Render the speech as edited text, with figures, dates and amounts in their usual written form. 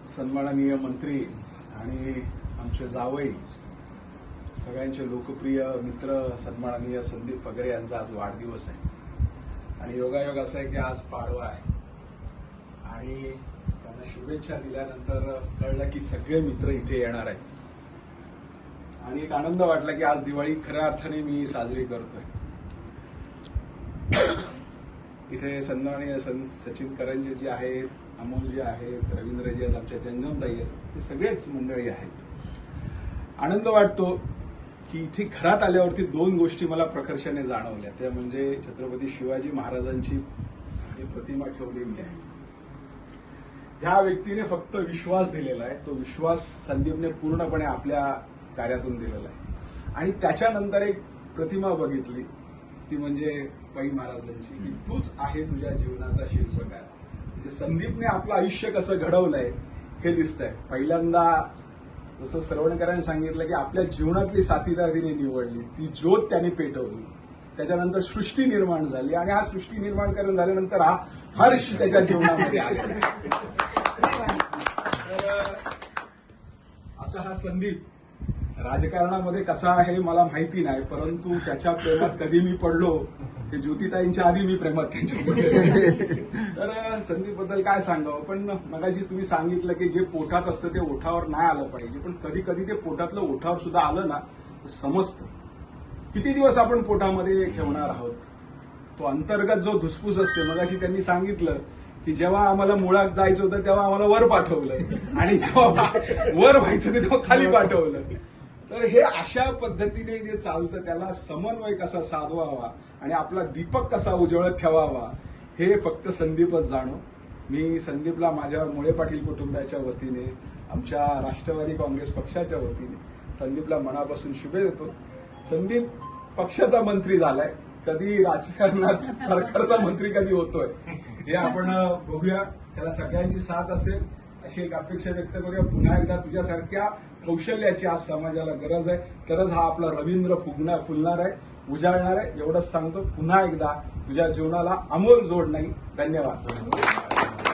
सन्माननीय मंत्री आणि आमचे जावई सगळ्यांचे लोकप्रिय मित्र सन्माननीय संदीप पगरे यांचा आज वाढदिवस आहे आणि योगायोग असा आहे की आज पाडवा आहे आणि त्यांना शुभेच्छा दिल्यानंतर कळलं की सगळे मित्र इथे येणार आहेत आणि एक आनंद वाटला की आज दिवाळी खऱ्या अर्थाने मी साजरी करतोय। इथे सन्माननीय सचिन करंजे जी आहेत, अमोल जी आहेत, रवींद्रजी आहेत, आमच्या जंगमताई आहेत, हे सगळेच मंडळी आहेत। आनंद वाटतो की इथे घरात आल्यावरती दोन गोष्टी मला प्रकर्षाने जाणवल्या, त्या म्हणजे छत्रपती शिवाजी महाराजांची प्रतिमा ठेवलेली आहे। ह्या व्यक्तीने फक्त विश्वास दिलेला आहे, तो विश्वास संदीपने पूर्णपणे आपल्या कार्यातून दिलेला आहे आणि त्याच्यानंतर एक प्रतिमा बघितली ती म्हणजे पै महाराजांची की तूच आहे तुझ्या जीवनाचा शिल्पकार। म्हणजे संदीपने आपलं आयुष्य कसं घडवलंय हे दिसतंय। पहिल्यांदा जसं श्रवणकरांनी सांगितलं की आपल्या जीवनातली साथीदार तिने निवडली, ती ज्योत त्यांनी पेटवली, त्याच्यानंतर सृष्टी निर्माण झाली आणि हा सृष्टी निर्माण करून झाल्यानंतर हा हर्ष त्याच्या जीवनामध्ये आला। असा हा संदीप राजकारणामध्ये कसा आहे मला माहिती नाही, परंतु त्याच्या प्रेमात कधी मी पडलो हे ज्योतिताईंच्या आधी मी प्रेमात त्यांच्या पडलो। तर संदीप बद्दल काय सांगावं, पण मगाशी तुम्ही सांगितलं की जे पोटात असतं ते ओठावर नाही आलं पाहिजे, पण कधी कधी ते पोटातलं ओठावर सुद्धा आलं ना तर समजतं किती दिवस आपण पोटामध्ये ठेवणार आहोत। तो अंतर्गत जो धुसफूस असते, मगाशी त्यांनी सांगितलं की जेव्हा आम्हाला मुळात जायचं होतं तेव्हा आम्हाला वर पाठवलं आणि जेव्हा वर व्हायचं होतं तेव्हा खाली पाठवलं। तर हे अशा पद्धतीने जे चालतं त्याला समन्वय कसा साधवावा आणि आपला दीपक कसा उजळत ठेवावा हे फक्त संदीपच जाणो। मी संदीपला माझ्या मुळे पाटील कुटुंबाच्या वतीने, आमच्या राष्ट्रवादी काँग्रेस पक्षाच्या वतीने संदीपला मनापासून शुभे देतो। संदीप पक्षाचा मंत्री झालाय, कधी राजकारणात सरकारचा मंत्री कधी होतोय हे आपण बघूया, त्याला सगळ्यांची साथ असेल अशी एक अपेक्षा व्यक्त करूया। पुन्हा एकदा तुझ्यासारख्या कौशल्याची आज समाजाला गरज आहे, तरच हा आपला रवींद्र फुलणार आहे, उजाळणार आहे, एवढंच सांगतो। पुन्हा एकदा तुझ्या जीवनाला अमोल जोड नाही। धन्यवाद।